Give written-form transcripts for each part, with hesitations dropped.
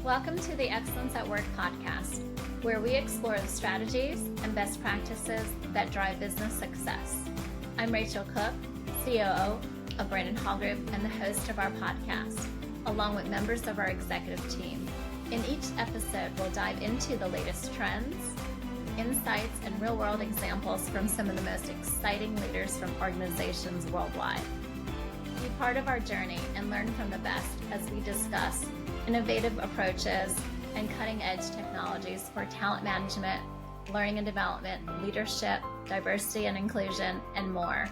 Welcome to the Excellence at Work podcast, where we explore the strategies and best practices that drive business success. I'm Rachel Cook, COO of Brandon Hall Group and the host of our podcast, along with members of our executive team. In each episode, we'll dive into the latest trends, insights, and real-world examples from some of the most exciting leaders from organizations worldwide. Be part of our journey and learn from the best as we discuss innovative approaches and cutting-edge technologies for talent management, learning and development, leadership, diversity and inclusion, and more.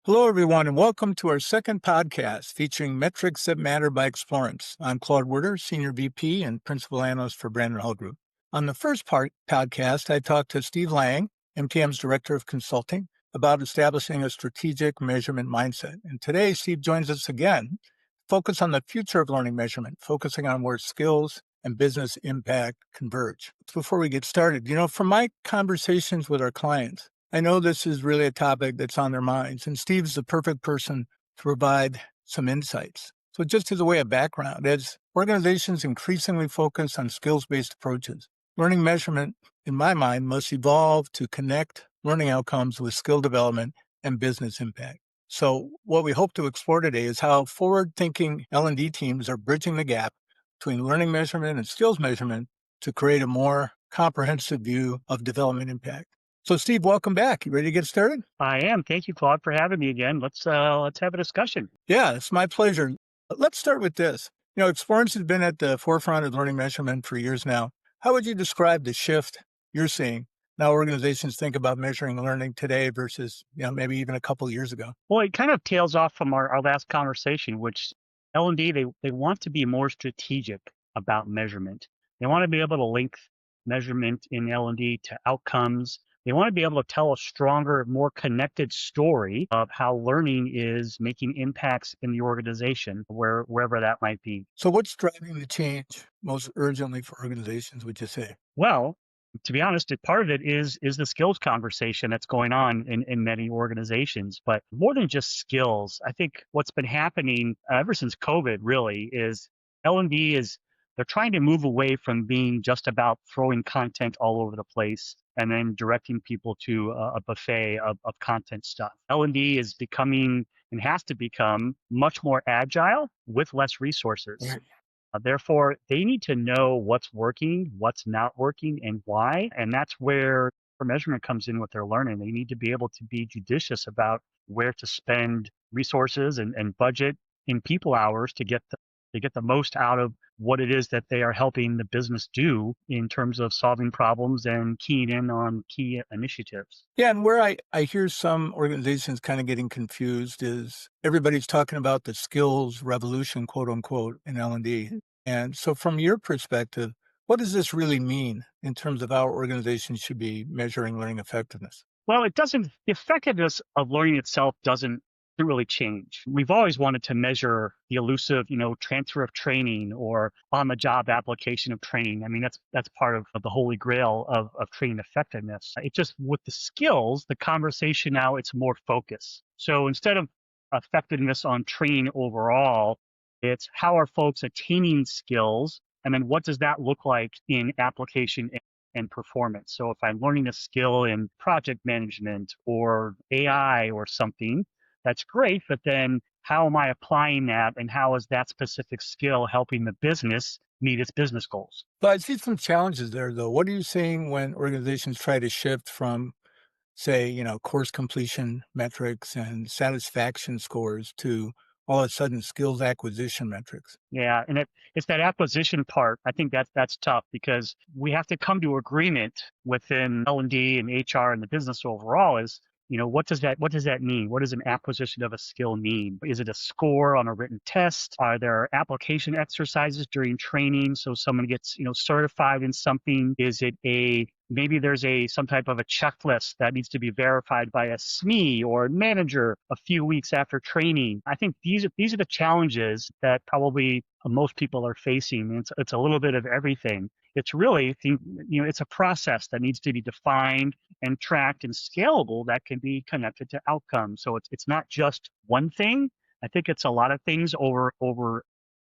Hello, everyone, and welcome to our second podcast featuring Metrics That Matter by Explorance. I'm Claude Werder, Senior VP and Principal Analyst for Brandon Hall Group. On the first podcast, I talked to Steve Lange, MTM's Director of Consulting, about establishing a strategic measurement mindset. And today, Steve joins us again, focus on the future of learning measurement, focusing on where skills and business impact converge. Before we get started, from my conversations with our clients, I know this is really a topic that's on their minds, and Steve's the perfect person to provide some insights. So just as a way of background, as organizations increasingly focus on skills-based approaches, learning measurement, in my mind, must evolve to connect learning outcomes with skill development and business impact. So what we hope to explore today is how forward-thinking L&D teams are bridging the gap between learning measurement and skills measurement to create a more comprehensive view of development impact. So Steve, welcome back. You ready to get started? I am. Thank you, Claude, for having me again. Let's have a discussion. Yeah, it's my pleasure. Let's start with this. Explorance has been at the forefront of learning measurement for years now. How would you describe the shift you're seeing now organizations think about measuring learning today versus, maybe even a couple of years ago? Well, it kind of tails off from our last conversation, which L&D, they want to be more strategic about measurement. They want to be able to link measurement in L&D to outcomes. They want to be able to tell a stronger, more connected story of how learning is making impacts in the organization, wherever that might be. So what's driving the change most urgently for organizations, would you say? Well, to be honest, part of it is the skills conversation that's going on in many organizations. But more than just skills, I think what's been happening ever since COVID really is L&D they're trying to move away from being just about throwing content all over the place and then directing people to a buffet of content stuff. L&D is becoming and has to become much more agile with less resources. Yeah. Therefore, they need to know what's working, what's not working, and why. And that's where measurement comes in with their learning. They need to be able to be judicious about where to spend resources and budget in people hours to get the most out of what it is that they are helping the business do in terms of solving problems and keying in on key initiatives. Yeah, and where I hear some organizations kind of getting confused is everybody's talking about the skills revolution, quote unquote, in L&D. And so from your perspective, what does this really mean in terms of how organizations should be measuring learning effectiveness? Well, the effectiveness of learning itself doesn't really change. We've always wanted to measure the elusive, transfer of training or on-the-job application of training. I mean, that's part of the holy grail of training effectiveness. It's just with the skills, the conversation now, it's more focused. So instead of effectiveness on training overall, it's how are folks attaining skills, and then what does that look like in application and performance. So if I'm learning a skill in project management or AI or something, that's great, but then how am I applying that, and how is that specific skill helping the business meet its business goals? But I see some challenges there, though. What are you seeing when organizations try to shift from, say, course completion metrics and satisfaction scores to all of a sudden skills acquisition metrics? Yeah, and it's that acquisition part. I think that's tough because we have to come to agreement within L&D and HR and the business overall is, what does that mean? What does an acquisition of a skill mean? Is it a score on a written test? Are there application exercises during training so someone gets, certified in something? Is it maybe there's some type of a checklist that needs to be verified by a SME or a manager a few weeks after training? I think these are the challenges that probably most people are facing. It's a little bit of everything. It's really, it's a process that needs to be defined and tracked and scalable that can be connected to outcomes. So it's not just one thing. I think it's a lot of things over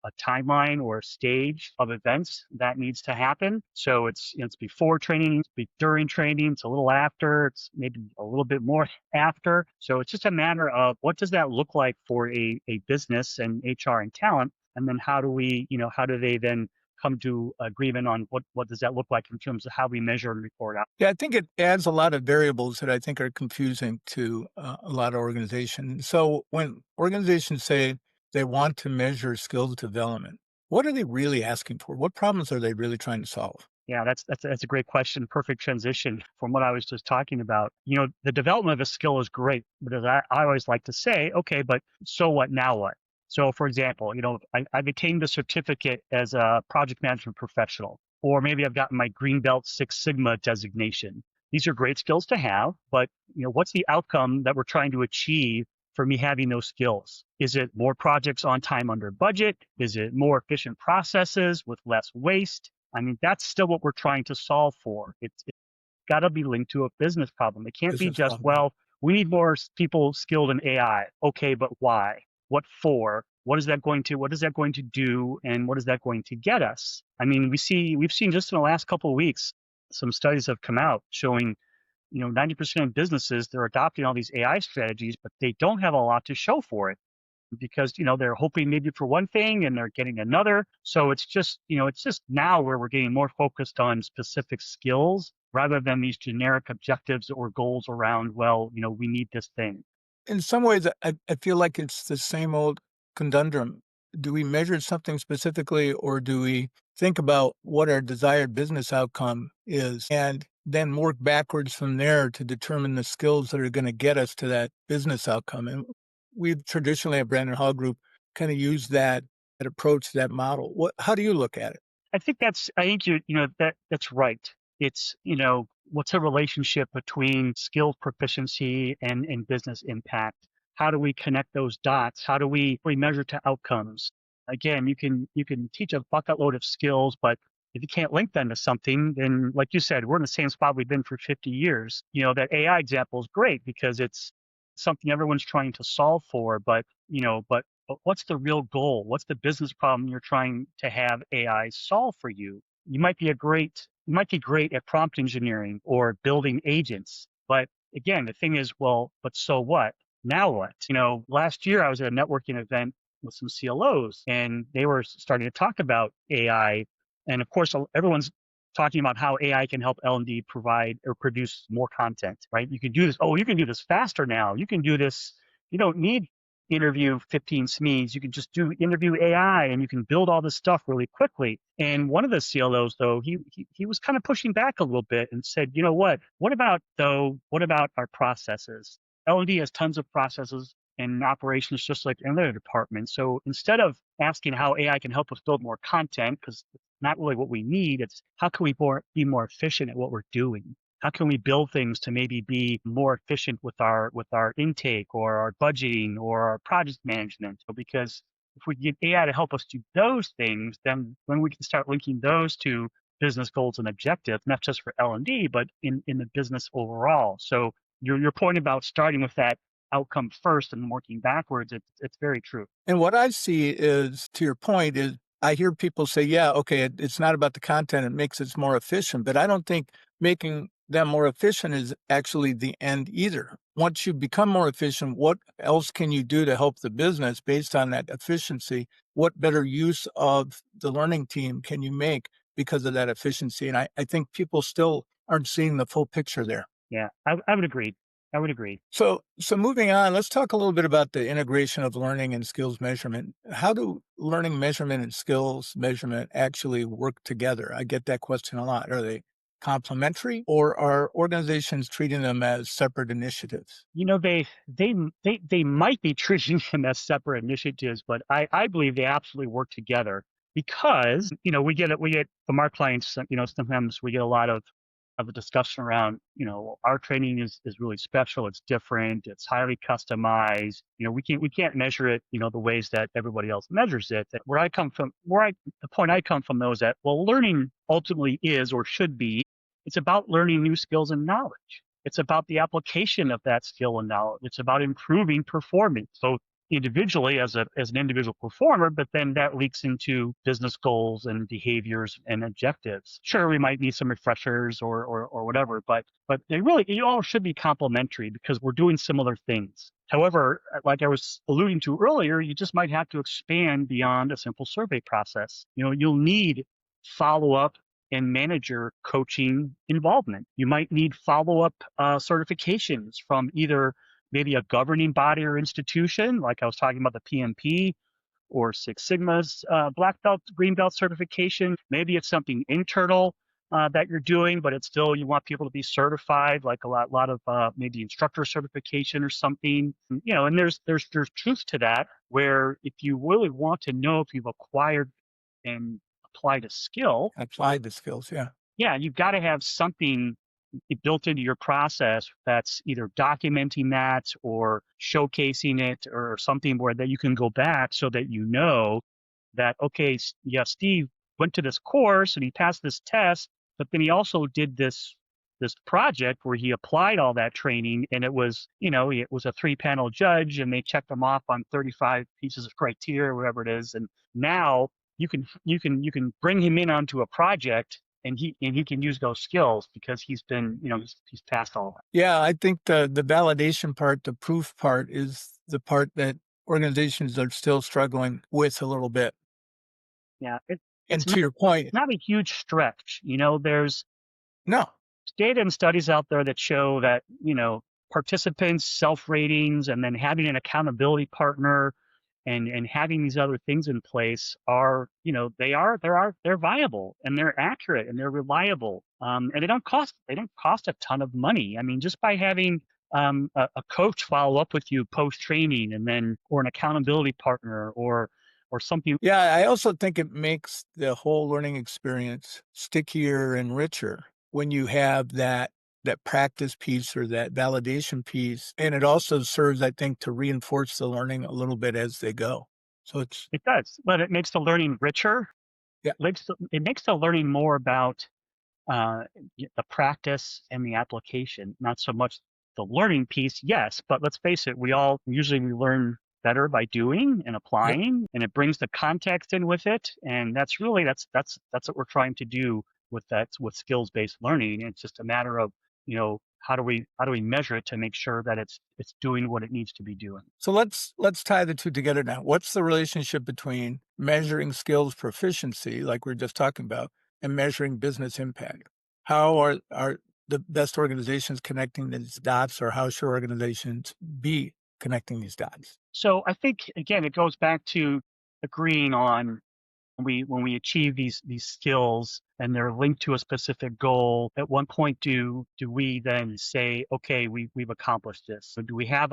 a timeline or a stage of events that needs to happen. So it's before training, it's during training, it's a little after, it's maybe a little bit more after. So it's just a matter of what does that look like for a business and HR and talent, and then how do they then come to agreement on what does that look like in terms of how we measure and report out. Yeah, I think it adds a lot of variables that I think are confusing to a lot of organizations. So when organizations say they want to measure skills development, what are they really asking for? What problems are they really trying to solve? Yeah, that's a great question. Perfect transition from what I was just talking about. The development of a skill is great, but as I always like to say, okay, but so what? Now what? So, for example, I've attained a certificate as a project management professional, or maybe I've gotten my Green Belt Six Sigma designation. These are great skills to have, but what's the outcome that we're trying to achieve for me having those skills? Is it more projects on time under budget? Is it more efficient processes with less waste? I mean, that's still what we're trying to solve for. It's got to be linked to a business problem. It can't be Business just, problem. well, we need more people skilled in AI. Okay, but why? What for? What is that going to do? And what is that going to get us? I mean, we've seen just in the last couple of weeks, some studies have come out showing, 90% of businesses, they're adopting all these AI strategies, but they don't have a lot to show for it because they're hoping maybe for one thing and they're getting another. So it's just now where we're getting more focused on specific skills rather than these generic objectives or goals around, well, we need this thing. In some ways, I feel like it's the same old conundrum. Do we measure something specifically, or do we think about what our desired business outcome is and then work backwards from there to determine the skills that are going to get us to that business outcome? And we've traditionally at Brandon Hall Group kind of used that approach, that model. How do you look at it? I think that's right. It's, what's the relationship between skill proficiency and business impact? How do we connect those dots? How do we measure to outcomes? Again, you can teach a bucket load of skills, but if you can't link them to something, then like you said, we're in the same spot we've been for 50 years. That AI example is great because it's something everyone's trying to solve for, but what's the real goal? What's the business problem you're trying to have AI solve for you? You might be great at prompt engineering or building agents. But again, the thing is, well, but so what? Now what? Last year I was at a networking event with some CLOs and they were starting to talk about AI. And of course, everyone's talking about how AI can help L&D provide or produce more content, right? You can do this. Oh, you can do this faster now. You can do this. You don't need interview 15 SMEs. You can just do interview AI and you can build all this stuff really quickly. And one of the CLOs, though, he was kind of pushing back a little bit and said, you know what? What about our processes? L&D has tons of processes and operations just like any other department. So instead of asking how AI can help us build more content, because it's not really what we need, it's how can we be more efficient at what we're doing? How can we build things to maybe be more efficient with our intake or our budgeting or our project management? Because if we get AI to help us do those things, then we can start linking those to business goals and objectives, not just for L&D, but in the business overall. So your point about starting with that outcome first and working backwards, it's very true. And what I see is, to your point, is I hear people say, yeah, okay, it's not about the content, it makes it more efficient, but I don't think making them more efficient is actually the end either. Once you become more efficient, what else can you do to help the business based on that efficiency? What better use of the learning team can you make because of that efficiency? And I think people still aren't seeing the full picture there. Yeah, I would agree. I would agree. So moving on, let's talk a little bit about the integration of learning and skills measurement. How do learning measurement and skills measurement actually work together? I get that question a lot. Are they complementary, or are organizations treating them as separate initiatives? They might be treating them as separate initiatives, but I believe they absolutely work together because we get from our clients. Sometimes we get a lot of have a discussion around, our training is really special. It's different. It's highly customized. We can't measure it, the ways that everybody else measures it. The point I come from though is that, well, learning ultimately is or should be, it's about learning new skills and knowledge. It's about the application of that skill and knowledge. It's about improving performance. So individually as an individual performer, but then that leaks into business goals and behaviors and objectives. Sure, we might need some refreshers or whatever, but you all should be complementary because we're doing similar things. However, like I was alluding to earlier, you just might have to expand beyond a simple survey process. You'll need follow-up and manager coaching involvement. You might need follow-up certifications from either maybe a governing body or institution, like I was talking about the PMP or Six Sigma's black belt, green belt certification. Maybe it's something internal that you're doing, but it's still, you want people to be certified, like a lot of maybe instructor certification or something. And there's truth to that, where if you really want to know if you've acquired and applied a skill, Applied the skills, yeah. yeah, you've got to have something built into your process that's either documenting that or showcasing it or something where that you can go back so that you know that, okay, yeah, Steve went to this course and he passed this test, but then he also did this project where he applied all that training, and it was a 3-panel judge and they checked him off on 35 pieces of criteria or whatever it is, and now you can bring him in onto a project and he can use those skills because he's been, he's passed all that. Yeah, I think the validation part, the proof part, is the part that organizations are still struggling with a little bit. Yeah, And to your point, not a huge stretch. There's no, data and studies out there that show that, participants, self-ratings, and then having an accountability partner and having these other things in place are, they're viable and they're accurate and they're reliable. And they don't cost a ton of money. I mean, just by having a coach follow up with you post training, and then, or an accountability partner or something. Yeah, I also think it makes the whole learning experience stickier and richer when you have that practice piece or that validation piece. And it also serves, I think, to reinforce the learning a little bit as they go. So it does, but it makes the learning richer. Yeah. It makes the learning more about the practice and the application, not so much the learning piece. Yes, but let's face it, we usually learn better by doing and applying, and it brings the context in with it. And that's what we're trying to do with skills-based learning. It's just a matter of, how do we measure it to make sure that it's doing what it needs to be doing. So let's tie the two together now. What's the relationship between measuring skills proficiency, like we we're just talking about, and measuring business impact? How are the best organizations connecting these dots, or how should organizations be connecting these dots? So I think, again, it goes back to agreeing on when we achieve these skills and they're linked to a specific goal. At one point, do we then say, okay, we've accomplished this? So do we have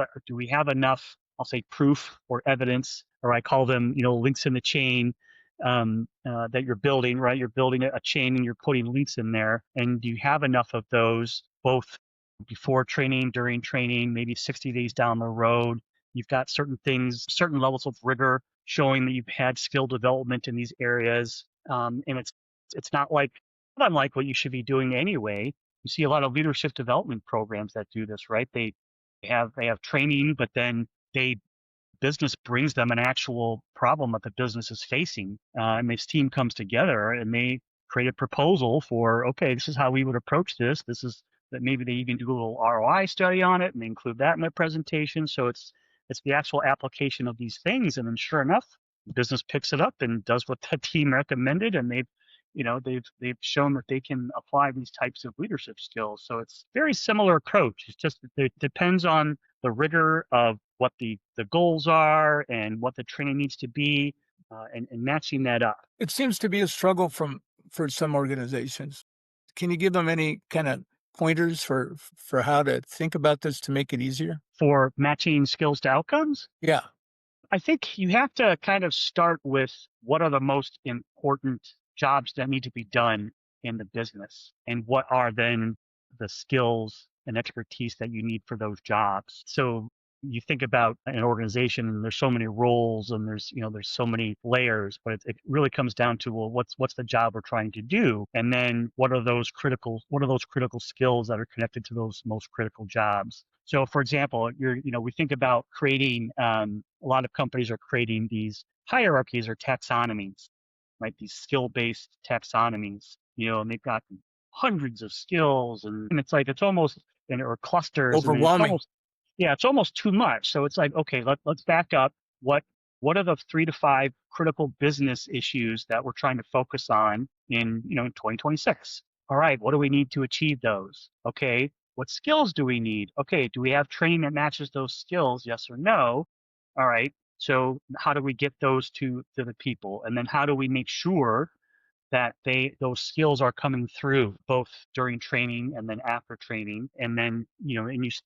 enough, I'll say, proof or evidence, or I call them, links in the chain, that you're building, right? You're building a chain and you're putting links in there. And do you have enough of those, both before training, during training, maybe 60 days down the road? You've got certain things, certain levels of rigor showing that you've had skill development in these areas. And it's not unlike what you should be doing anyway. You see a lot of leadership development programs that do this, right? They have training, but then business brings them an actual problem that the business is facing. And this team comes together and they create a proposal for, okay, this is how we would approach this. This is that maybe they even do a little ROI study on it and they include that in their presentation. So it's the actual application of these things. And then sure enough, the business picks it up and does what the team recommended. And they've shown that they can apply these types of leadership skills. So it's a very similar approach. It's just that it depends on the rigor of what the goals are and what the training needs to be, and matching that up. It seems to be a struggle for some organizations. Can you give them any kind of pointers for how to think about this to make it easier? For matching skills to outcomes? Yeah. I think you have to kind of start with what are the most important jobs that need to be done in the business, and what are then the skills and expertise that you need for those jobs. So you think about an organization and there's so many roles and there's so many layers, but it really comes down to, well, what's the job we're trying to do, and then what are those critical skills that are connected to those most critical jobs. So for example, we think about creating, a lot of companies are creating these hierarchies or taxonomies, right? These skill-based taxonomies, and they've got hundreds of skills, and it's like, it's almost, or clusters, and it's Overwhelming. almost, yeah, it's almost too much. So it's like, okay, let's back up. What are the 3 to 5 critical business issues that we're trying to focus on in 2026? All right, what do we need to achieve those? Okay, what skills do we need? Okay, do we have training that matches those skills? Yes or no? All right. So how do we get those to the people? And then how do we make sure that those skills are coming through both during training and then after training? And then,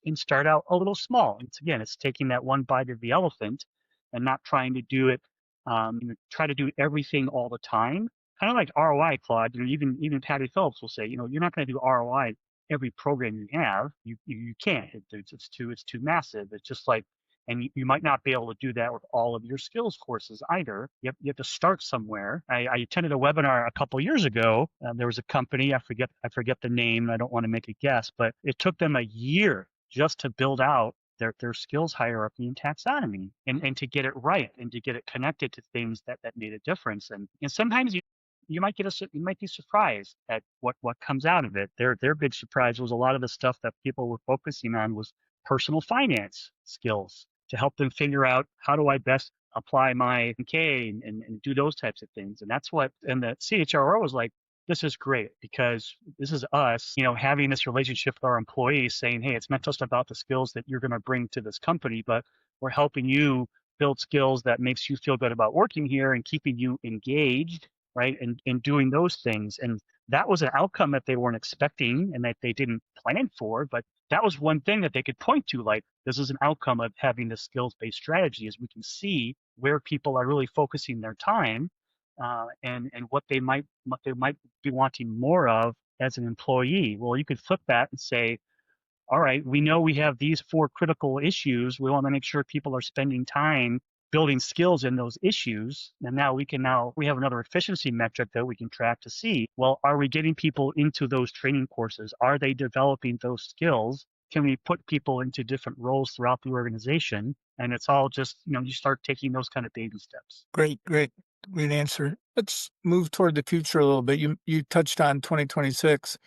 and start out a little small. It's taking that one bite of the elephant and not trying to do it, try to do everything all the time. Kind of like ROI, Claude. Even Patty Phillips will say, you're not going to do ROI every program you have. You can't. It's too massive. It's just like, and you might not be able to do that with all of your skills courses either. You have to start somewhere. I attended a webinar a couple years ago. There was a company, I forget the name. I don't want to make a guess, but it took them a year just to build out their skills hierarchy and taxonomy, and to get it right and to get it connected to things that made a difference. And sometimes you might be surprised at what comes out of it. Their big surprise was a lot of the stuff that people were focusing on was personal finance skills, to help them figure out, how do I best apply my K and do those types of things. And the CHRO was like, this is great, because this is us, having this relationship with our employees, saying, hey, it's not just about the skills that you're going to bring to this company, but we're helping you build skills that makes you feel good about working here and keeping you engaged, right? And doing those things. And that was an outcome that they weren't expecting and that they didn't plan for, but that was one thing that they could point to, like, this is an outcome of having this skills-based strategy, is we can see where people are really focusing their time, and what they might be wanting more of as an employee. Well, you could flip that and say, all right, we know we have these 4 critical issues. We want to make sure people are spending time building skills in those issues. And now we have another efficiency metric that we can track to see, well, are we getting people into those training courses? Are they developing those skills? Can we put people into different roles throughout the organization? And it's all just, you start taking those kind of baby steps. Great answer. Let's move toward the future a little bit. You touched on 2026.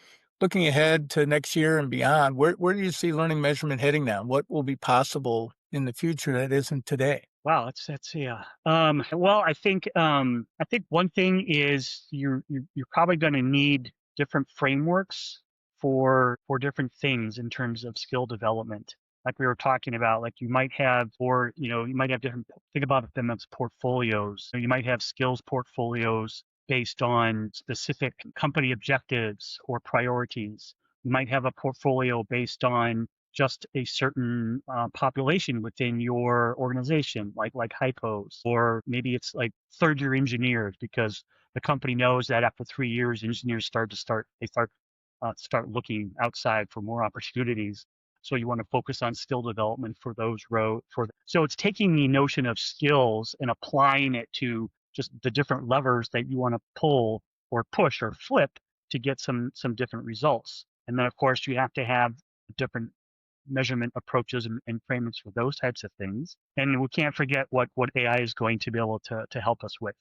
Looking ahead to next year and beyond, where do you see learning measurement heading now? What will be possible in the future that isn't today? Wow, that's yeah. Well, I think one thing is you're probably going to need different frameworks for different things in terms of skill development. Like we were talking about, like you might have different, think about them as portfolios. So you might have skills portfolios based on specific company objectives or priorities. You might have a portfolio based on just a certain population within your organization, like hypos, or maybe it's like third-year engineers, because the company knows that after 3 years, engineers start looking outside for more opportunities. So you want to focus on skill development for those so it's taking the notion of skills and applying it to just the different levers that you want to pull or push or flip to get some different results. And then of course you have to have different measurement approaches and frameworks for those types of things. And we can't forget what AI is going to be able to help us with.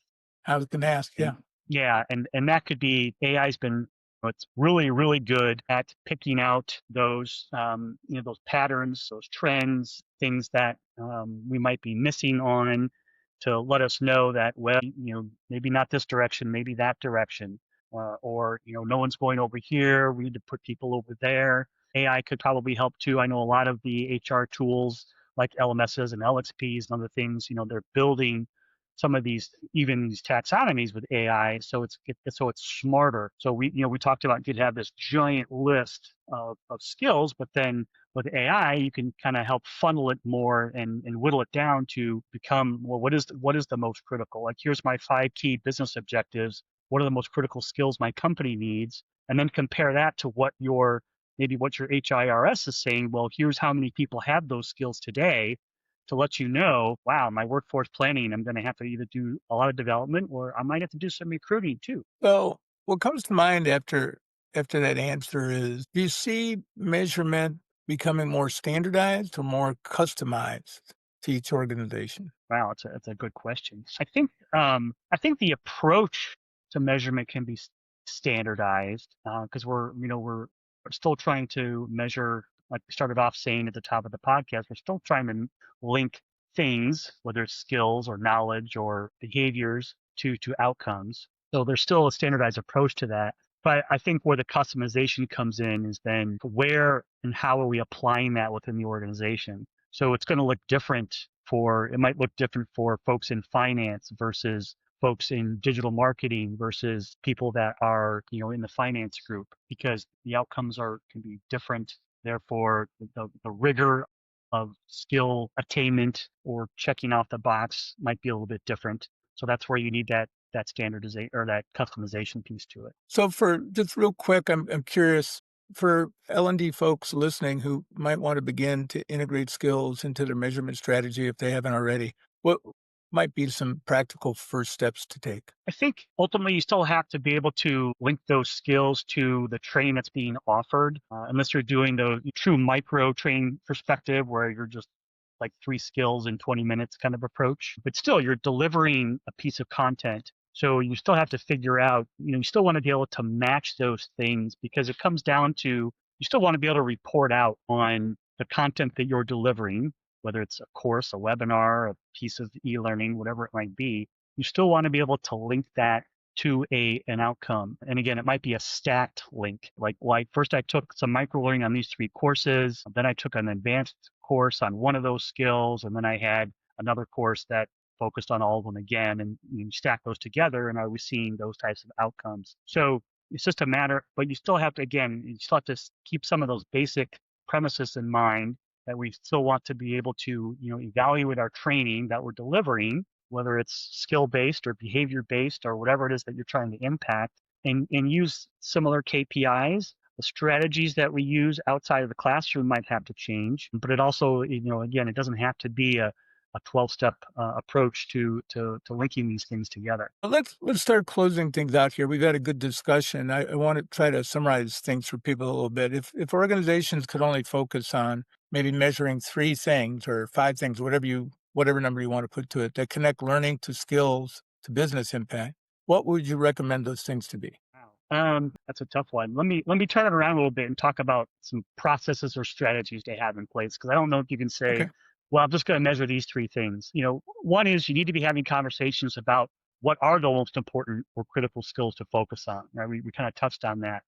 I was going to ask, yeah. Yeah, and that could be, AI's been, it's really, really good at picking out those, those patterns, those trends, things that we might be missing on, to let us know that, well, maybe not this direction, maybe that direction, or, no one's going over here, we need to put people over there. AI could probably help too. I know a lot of the HR tools like LMSs and LXPs and other things, they're building some of these taxonomies with AI, so it's smarter. So we talked about, you could have this giant list of skills, but then with AI you can kind of help funnel it more and whittle it down to become, well, what is the most critical? Like, here's my 5 key business objectives. what are the most critical skills my company needs, and then compare that to what your HIRS is saying. Well, here's how many people have those skills today, to let you know, wow, my workforce planning, I'm going to have to either do a lot of development or I might have to do some recruiting too. So what comes to mind after that answer is, do you see measurement becoming more standardized or more customized to each organization? Wow, it's a good question. I think the approach to measurement can be standardized because we're still trying to measure, like we started off saying at the top of the podcast. We're still trying to link things, whether it's skills or knowledge or behaviors, to outcomes. So there's still a standardized approach to that. But I think where the customization comes in is then where and how are we applying that within the organization. So it's going to look different it might look different for folks in finance versus folks in digital marketing versus people that are, in the finance group, because the outcomes can be different. Therefore, the rigor of skill attainment or checking off the box might be a little bit different. So that's where you need that standardization or that customization piece to it. So for just real quick, I'm curious, for L&D folks listening who might want to begin to integrate skills into their measurement strategy if they haven't already, what might be some practical first steps to take? I think ultimately you still have to be able to link those skills to the training that's being offered, unless you're doing the true micro training perspective where you're just like 3 skills in 20 minutes kind of approach. But still, you're delivering a piece of content. So you still have to figure out, you still want to be able to match those things, because it comes down to, you still want to be able to report out on the content that you're delivering, whether it's a course, a webinar, a piece of e-learning, whatever it might be. You still want to be able to link that to an outcome. And again, it might be a stacked link. Like first I took some micro learning on these 3 courses, then I took an advanced course on one of those skills, and then I had another course that focused on all of them again, and you stack those together, and are we seeing those types of outcomes? So it's just a matter, but you still have to keep some of those basic premises in mind, that we still want to be able to, evaluate our training that we're delivering, whether it's skill-based or behavior-based or whatever it is that you're trying to impact, and use similar KPIs. The strategies that we use outside of the classroom might have to change, but it also, again, it doesn't have to be a 12-step approach to linking these things together. Let's start closing things out here. We've had a good discussion. I want to try to summarize things for people a little bit. If organizations could only focus on maybe measuring 3 things or 5 things, whatever number you want to put to it, that connect learning to skills to business impact, what would you recommend those things to be? Wow. That's a tough one. Let me turn it around a little bit and talk about some processes or strategies they have in place, because I don't know if you can say, Okay. well, I'm just going to measure these 3 things. One is you need to be having conversations about what are the most important or critical skills to focus on. Right? We kind of touched on that.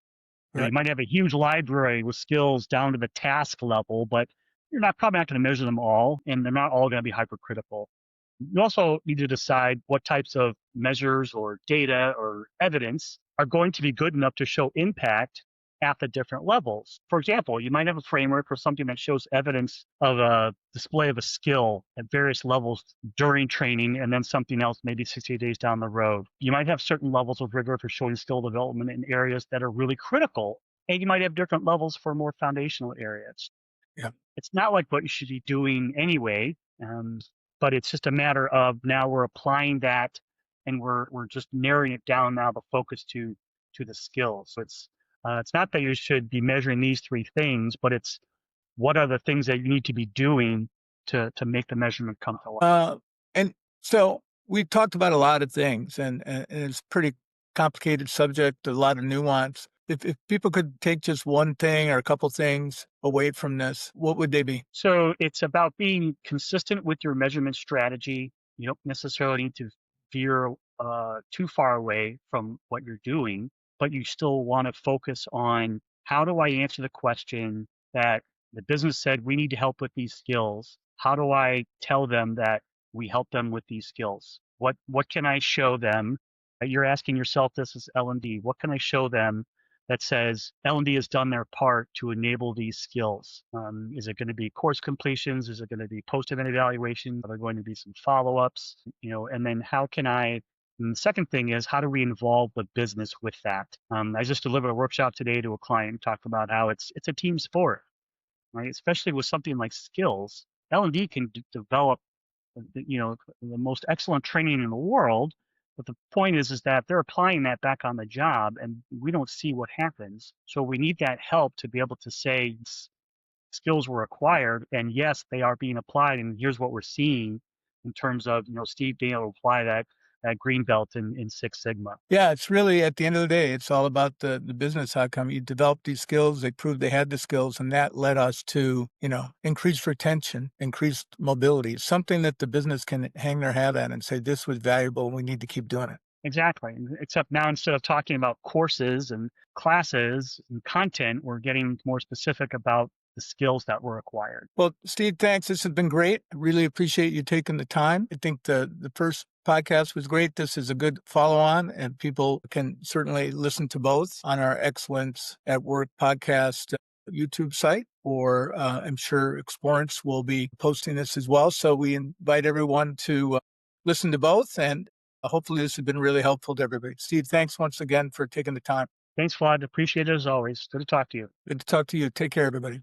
You Right. might have a huge library with skills down to the task level, but you're probably not going to measure them all, and they're not all going to be hypercritical. You also need to decide what types of measures or data or evidence are going to be good enough to show impact at the different levels. For example, you might have a framework for something that shows evidence of a display of a skill at various levels during training, and then something else maybe 60 days down the road. You might have certain levels of rigor for showing skill development in areas that are really critical, and you might have different levels for more foundational areas. Yeah. It's not like what you should be doing anyway, but it's just a matter of now we're applying that, and we're just narrowing it down now, the focus to the skills. So it's not that you should be measuring these 3 things, but it's what are the things that you need to be doing to make the measurement come to life. And so we talked about a lot of things, and it's a pretty complicated subject, a lot of nuance. If people could take just one thing or a couple things away from this, what would they be? So it's about being consistent with your measurement strategy. You don't necessarily need to veer too far away from what you're doing, but you still want to focus on, how do I answer the question that the business said we need to help with these skills? How do I tell them that we help them with these skills? What can I show them? You're asking yourself this as L&D. What can I show them that says L&D has done their part to enable these skills? Is it going to be course completions? Is it going to be post-event evaluations? Are there going to be some follow-ups? And then how can I And the second thing is, how do we involve the business with that? I just delivered a workshop today to a client and talked about how it's a team sport, right? Especially with something like skills. L&D can develop, the most excellent training in the world. But the point is that they're applying that back on the job, and we don't see what happens. So we need that help to be able to say skills were acquired, and yes, they are being applied. And here's what we're seeing in terms of Steve being able to apply that green belt in Six Sigma. Yeah, it's really, at the end of the day, it's all about the business outcome. You developed these skills, they proved they had the skills, and that led us to, increased retention, increased mobility, something that the business can hang their hat on and say, this was valuable, we need to keep doing it. Exactly. Except now, instead of talking about courses and classes and content, we're getting more specific about the skills that were acquired. Well, Steve, thanks. This has been great. I really appreciate you taking the time. I think the first podcast was great. This is a good follow-on, and people can certainly listen to both on our Excellence at Work podcast YouTube site, or I'm sure Explorance will be posting this as well. So we invite everyone to listen to both, and hopefully this has been really helpful to everybody. Steve, thanks once again for taking the time. Thanks, Claude. Appreciate it as always. Good to talk to you. Good to talk to you. Take care, everybody.